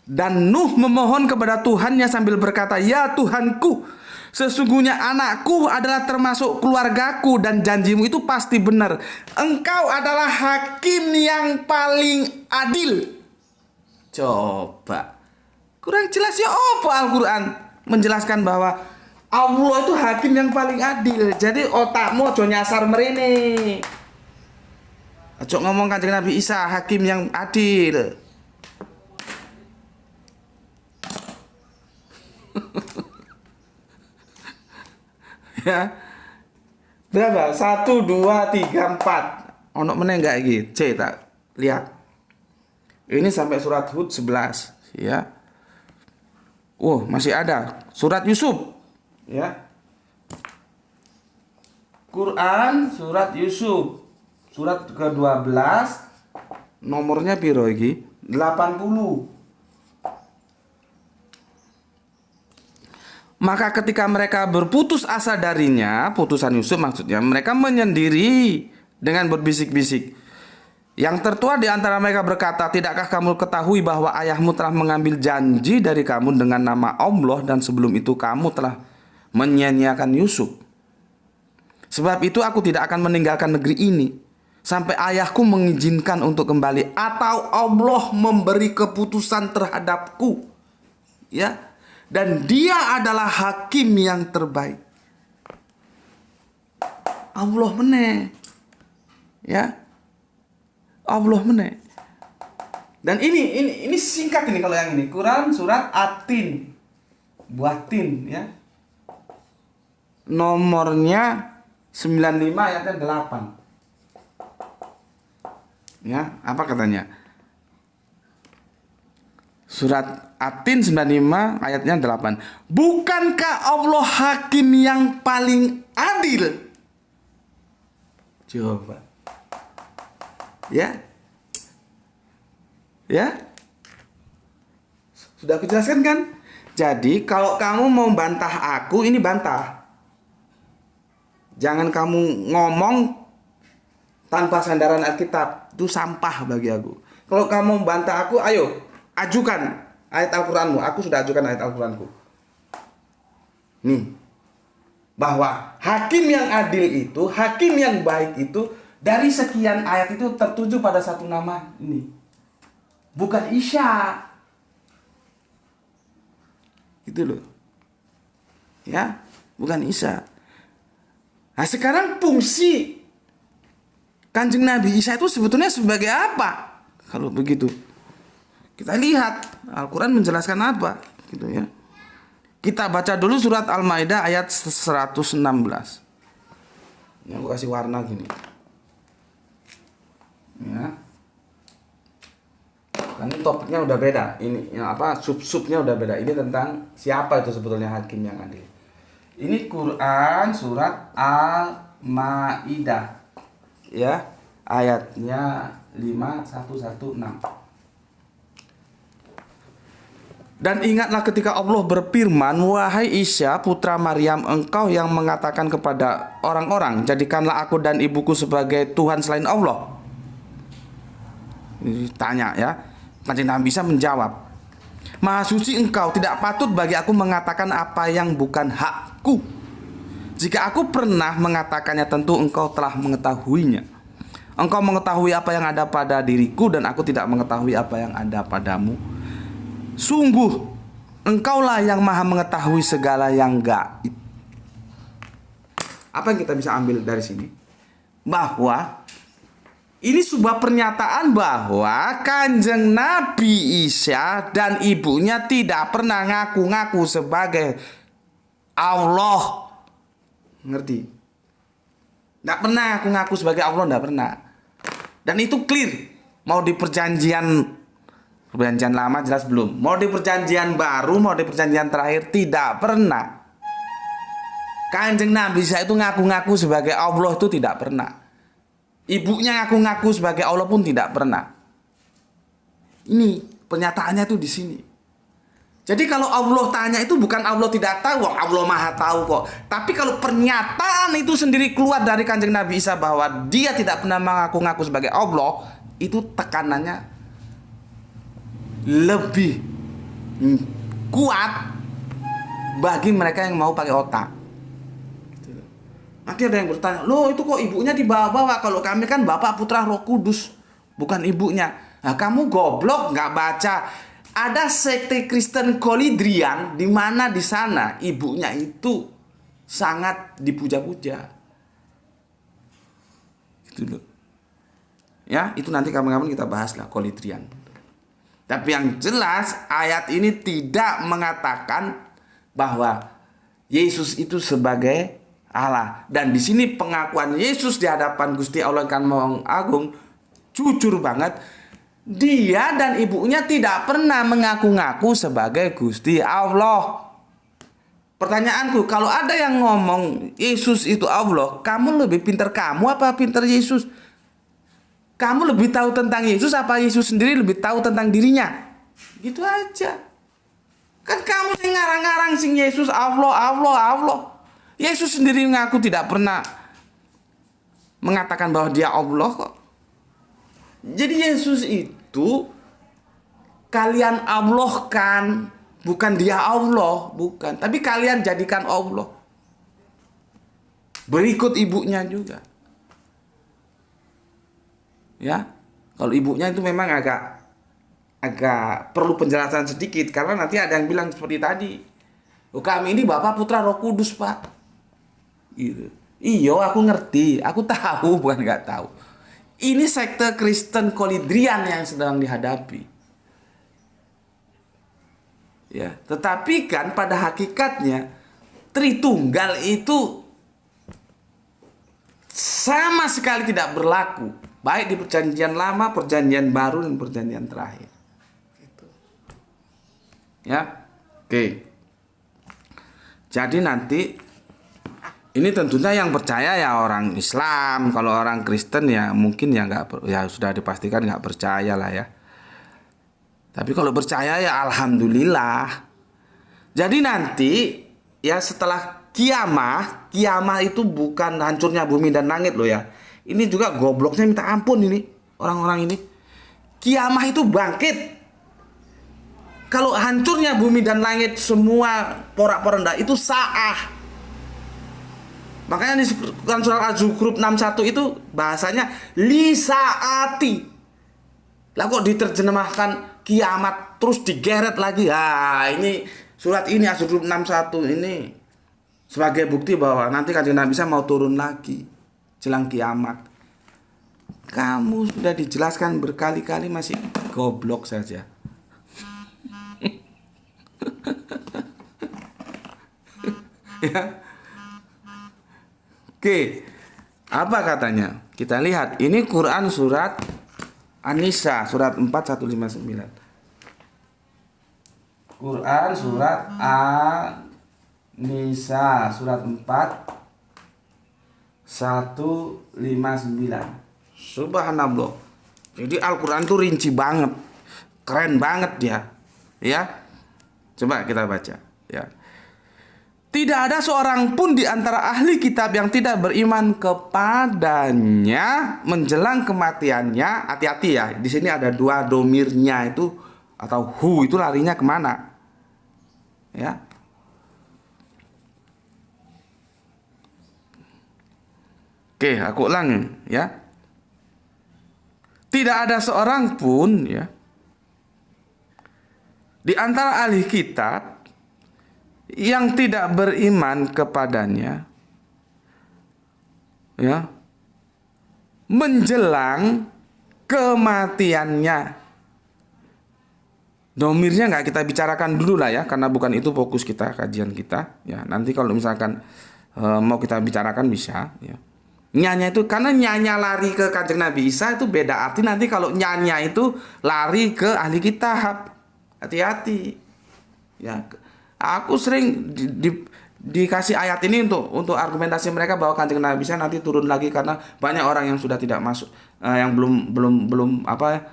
Speaker 1: Dan Nuh memohon kepada Tuhannya sambil berkata, "Ya Tuhanku, sesungguhnya anakku adalah termasuk keluargaku dan janjimu itu pasti benar. Engkau adalah hakim yang paling adil." Coba. Kurang jelas ya apa Al-Quran menjelaskan bahwa Allah itu hakim yang paling adil. Jadi otakmu ojo nyasar merene. Ojo ngomong Kanjeng Nabi Isa hakim yang adil. Ya. Berapa? 1, 2, 3, 4. Ono meneh enggak iki? C tak lihat. Ini sampai surat Hud 11 ya. Oh, masih ada surat Yusuf ya. Quran surat Yusuf surat ke-12 nomornya piro iki? 80. Maka ketika mereka berputus asa darinya, putusan Yusuf maksudnya, mereka menyendiri dengan berbisik-bisik. Yang tertua di antara mereka berkata, tidakkah kamu ketahui bahwa ayahmu telah mengambil janji dari kamu dengan nama Allah dan sebelum itu kamu telah menyia-nyiakan Yusuf. Sebab itu aku tidak akan meninggalkan negeri ini sampai ayahku mengizinkan untuk kembali atau Allah memberi keputusan terhadapku. Ya. Dan dia adalah hakim yang terbaik. Allah meneh. Ya. Allah meneh. Dan ini singkat ini kalau yang ini. Quran surat At-Tin. Buah tin ya. Nomornya 95 ayatnya 8. Ya, apa katanya? Surat At-Tin 95 ayatnya 8. Bukankah Allah hakim yang paling adil? Coba. Ya. Ya. Sudah aku jelaskan kan? Jadi kalau kamu mau bantah aku, ini bantah. Jangan kamu ngomong tanpa sandaran Alkitab. Itu sampah bagi aku. Kalau kamu bantah aku, ayo ajukan ayat Al-Quranmu. Aku sudah ajukan ayat Al-Quranku. Nih. Bahwa hakim yang adil itu, hakim yang baik itu, dari sekian ayat itu tertuju pada satu nama ini. Bukan Isya. Gitu loh. Ya, bukan Isa. Nah sekarang fungsi Kanjeng Nabi Isa itu sebetulnya sebagai apa? Kalau begitu kita lihat Al-Quran menjelaskan apa gitu ya. Kita baca dulu surat Al-Maidah ayat 116. Ini aku kasih warna gini. Ya. Karena topiknya udah beda. Ini yang apa? Sub-subnya udah beda. Ini tentang siapa itu sebetulnya hakim yang adil. Ini Quran surat Al-Maidah. Ya, ayatnya 5116. Dan ingatlah ketika Allah berfirman, wahai Isa putra Maryam, engkau yang mengatakan kepada orang-orang, jadikanlah aku dan ibuku sebagai Tuhan selain Allah. Tanya ya. Kanjeng Nabi Isa menjawab, Maha suci engkau, tidak patut bagi aku mengatakan apa yang bukan hakku. Jika aku pernah mengatakannya, tentu engkau telah mengetahuinya. Engkau mengetahui apa yang ada pada diriku, dan aku tidak mengetahui apa yang ada padamu. Sungguh engkaulah yang maha mengetahui segala yang gaib. Apa yang kita bisa ambil dari sini? Bahwa ini sebuah pernyataan bahwa Kanjeng Nabi Isa dan ibunya tidak pernah ngaku-ngaku sebagai Allah. Ngerti? Tidak pernah ngaku-ngaku sebagai Allah, tidak pernah. Dan itu clear. Mau di perjanjian lama jelas belum. Mau di perjanjian baru, mau di perjanjian terakhir, tidak pernah. Kanjeng Nabi Isa itu ngaku-ngaku sebagai Allah itu tidak pernah. Ibunya ngaku-ngaku sebagai Allah pun tidak pernah. Ini pernyataannya tuh di sini. Jadi kalau Allah tanya itu bukan Allah tidak tahu, Allah maha tahu kok. Tapi kalau pernyataan itu sendiri keluar dari Kanjeng Nabi Isa bahwa dia tidak pernah mengaku-ngaku sebagai Allah, itu tekanannya lebih kuat bagi mereka yang mau pakai otak. Nanti ada yang bertanya, loh itu kok ibunya dibawa-bawa? Kalau kami kan Bapak Putra Roh Kudus, bukan ibunya. Nah kamu goblok nggak baca ada sekte Kristen Kolidrian di mana di sana ibunya itu sangat dipuja-puja. Gitu loh. Ya, itu nanti kapan-kapan kita bahas lah Kolidrian. Tapi yang jelas ayat ini tidak mengatakan bahwa Yesus itu sebagai Allah. Dan di sini pengakuan Yesus di hadapan Gusti Allah kan Agung jujur banget. Dia dan ibunya tidak pernah mengaku-ngaku sebagai Gusti Allah. Pertanyaanku, kalau ada yang ngomong Yesus itu Allah, kamu lebih pintar kamu apa pintar Yesus? Kamu lebih tahu tentang Yesus apa Yesus sendiri lebih tahu tentang dirinya? Gitu aja. Kan kamu yang ngarang-ngarang sing Yesus Allah, Allah, Allah. Yesus sendiri mengaku tidak pernah mengatakan bahwa dia Allah kok. Jadi Yesus itu kalian Allahkan, bukan dia Allah, bukan. Tapi kalian jadikan Allah. Berikut ibunya juga. Ya, kalau ibunya itu memang agak perlu penjelasan sedikit karena nanti ada yang bilang seperti tadi. Oh, kami ini Bapa, Putra, Roh Kudus, Pak. Gitu. Iyo, aku ngerti, aku tahu, bukan nggak tahu. Ini sekte Kristen Kolidrian yang sedang dihadapi. Ya, tetapi kan pada hakikatnya Tritunggal itu sama sekali tidak berlaku, baik di perjanjian lama, perjanjian baru, dan perjanjian terakhir. Gitu. Ya, oke. Jadi nanti ini tentunya yang percaya ya orang Islam. Kalau orang Kristen ya mungkin ya nggak, ya sudah dipastikan nggak percaya lah ya. Tapi kalau percaya ya alhamdulillah. Jadi nanti ya setelah kiamah itu bukan hancurnya bumi dan langit loh ya. Ini juga gobloknya minta ampun ini orang-orang ini. Kiamah itu bangkit. Kalau hancurnya bumi dan langit semua porak-poranda itu sa'ah. Makanya di surat Az-Zukhruf 61 itu bahasanya lisaati. Lah kok diterjemahkan kiamat terus digeret lagi. Ini surat ini Az-Zukhruf 61 ini sebagai bukti bahwa nanti Kanjeng Nabi Isa mau turun lagi jelang kiamat. Kamu sudah dijelaskan berkali-kali masih goblok saja. Ya. Oke, apa katanya? Kita lihat, ini Quran surat An-Nisa, surat 4159. Quran surat An-Nisa, surat 4159. Subhanallah. Jadi Al-Quran itu rinci banget, keren banget dia. Ya, coba kita baca. Ya. Tidak ada seorang pun di antara ahli kitab yang tidak beriman kepadanya menjelang kematiannya. Hati-hati ya, di sini ada dua domirnya itu atau hu itu larinya kemana? Ya. Oke, aku ulang ya. Tidak ada seorang pun ya di antara ahli kitab yang tidak beriman kepadanya ya menjelang kematiannya. Domirnya nggak kita bicarakan dulu lah ya, karena bukan itu fokus kita, kajian kita ya. Nanti kalau misalkan mau kita bicarakan bisa ya. Nyanya itu karena nyanya lari ke Kanjeng Nabi Isa itu beda arti nanti kalau nyanya itu lari ke ahli kitab. Hati-hati ya. Aku sering dikasih ayat ini untuk argumentasi mereka bahwa Kanjeng Nabi Isa nanti turun lagi karena banyak orang yang sudah tidak masuk, yang belum apa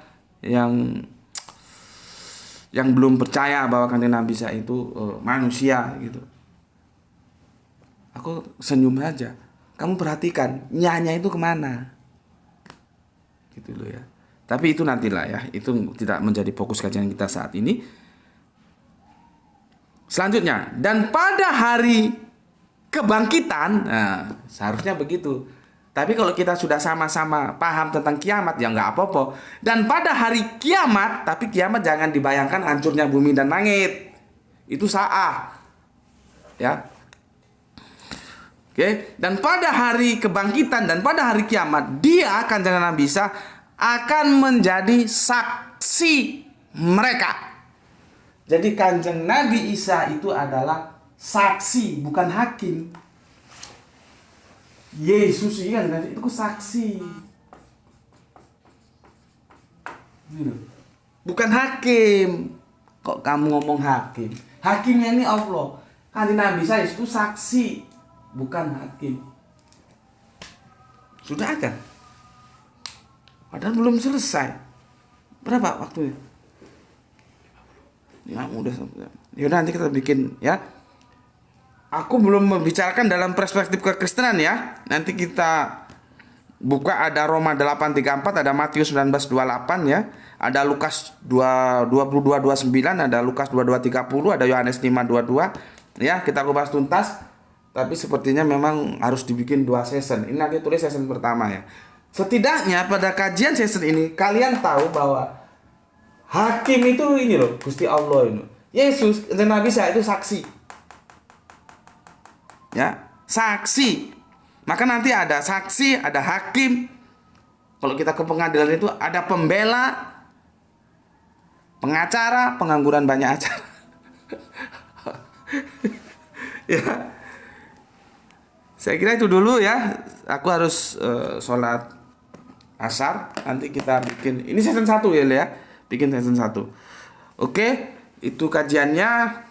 Speaker 1: yang belum percaya bahwa Kanjeng Nabi Isa itu manusia gitu. Aku senyum aja. Kamu perhatikan nyanya itu kemana? Gitu loh ya. Tapi itu nantilah ya. Itu tidak menjadi fokus kajian kita saat ini. Selanjutnya, dan pada hari kebangkitan, nah seharusnya begitu. Tapi kalau kita sudah sama-sama paham tentang kiamat, ya nggak apa-apa. Dan pada hari kiamat, tapi kiamat jangan dibayangkan hancurnya bumi dan langit. Itu saah. Ya. Oke. Dan pada hari kebangkitan dan pada hari kiamat, dia Kanjeng Nabi Isa akan menjadi saksi mereka. Jadi Kanjeng Nabi Isa itu adalah saksi, bukan hakim. Yesus ini kan itu saksi, bukan hakim. Kok kamu ngomong hakim? Hakimnya ini Allah. Kanjeng Nabi Isa itu saksi, bukan hakim. Sudah ada. Padahal belum selesai. Berapa waktunya? Ya udah. Yaudah nanti kita bikin ya. Aku belum membicarakan dalam perspektif kekristenan ya. Nanti kita buka, ada Roma 8:34, ada Matius 19:28 ya. Ada Lukas 22:29, ada Lukas 22:30, ada Yohanes 5:22. Ya, kita kupas tuntas. Tapi sepertinya memang harus dibikin 2 season. Ini nanti tulis season pertama ya. Setidaknya pada kajian season ini kalian tahu bahwa hakim itu ini loh, Gusti Allah ini. Yesus dan Nabi Isa itu saksi. Ya, saksi. Maka nanti ada saksi, ada hakim. Kalau kita ke pengadilan itu ada pembela, pengacara, pengangguran banyak acara. Ya. Saya kira itu dulu ya. Aku harus sholat asar. Nanti kita bikin, ini season 1 ya. Bikin season 1. Oke, itu kajiannya.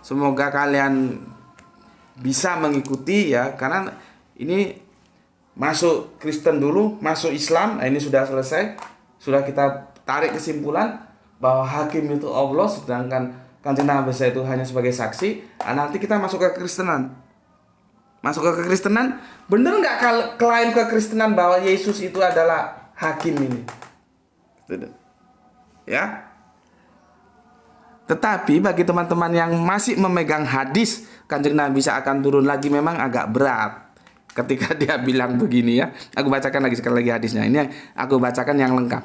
Speaker 1: Semoga kalian bisa mengikuti ya, karena ini masuk Kristen dulu, masuk Islam. Nah, ini sudah selesai. Sudah kita tarik kesimpulan bahwa hakim itu Allah, sedangkan Kanjeng Nabi Isa itu hanya sebagai saksi. Nah, nanti kita masuk ke Kristenan. Masuk ke Kristenan, bener nggak klaim kekristenan bahwa Yesus itu adalah hakim ini? Ya. Tetapi bagi teman-teman yang masih memegang hadis Kanjeng Nabi Isa akan turun lagi, memang agak berat ketika dia bilang begini ya. Aku bacakan lagi sekali lagi hadisnya. Ini aku bacakan yang lengkap.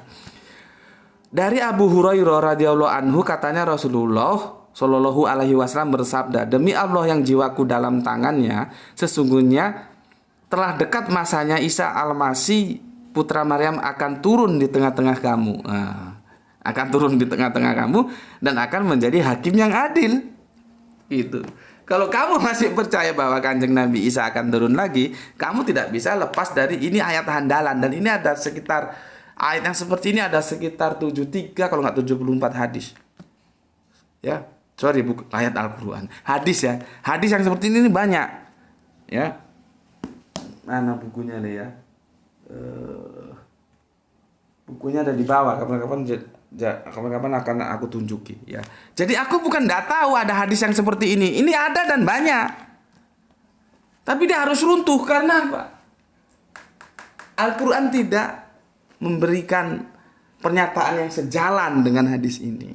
Speaker 1: Dari Abu Hurairah radhiyallahu anhu, katanya Rasulullah Shallallahu alaihi wasallam bersabda, "Demi Allah yang jiwaku dalam tangannya, sesungguhnya telah dekat masanya Isa Al-Masih putra Maryam akan turun di tengah-tengah kamu." Akan turun di tengah-tengah kamu dan akan menjadi hakim yang adil. Itu. Kalau kamu masih percaya bahwa Kanjeng Nabi Isa akan turun lagi, kamu tidak bisa lepas dari ini ayat handalan. Dan ini ada sekitar, ayat yang seperti ini ada sekitar 73 kalau nggak 74 hadis. Ya, sorry, buku ayat Al-Quran. Hadis ya. Hadis yang seperti ini banyak. Ya. Mana bukunya nih ya? Bukunya ada di bawah. Kapan-kapan akan aku tunjuki ya. Jadi aku bukan nggak tahu ada hadis yang seperti ini. Ini ada dan banyak. Tapi dia harus runtuh karena apa? Al-Quran tidak memberikan pernyataan yang sejalan dengan hadis ini.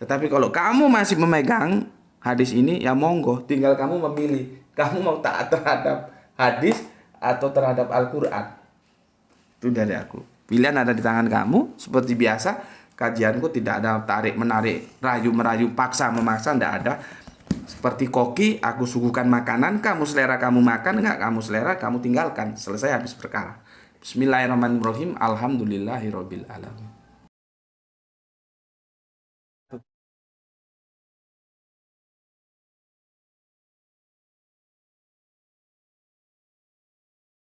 Speaker 1: Tetapi kalau kamu masih memegang hadis ini, ya monggo, tinggal kamu memilih. Kamu mau taat terhadap hadis atau terhadap Al-Quran. Itu dari aku. Pilihan ada di tangan kamu. Seperti biasa, kajianku tidak ada tarik-menarik, rayu-merayu, paksa memaksa, tidak ada. Seperti koki, aku suguhkan makanan, kamu selera kamu makan, enggak kamu selera kamu tinggalkan. Selesai, habis perkara. Bismillahirrahmanirrahim. Alhamdulillahirabbil alamin.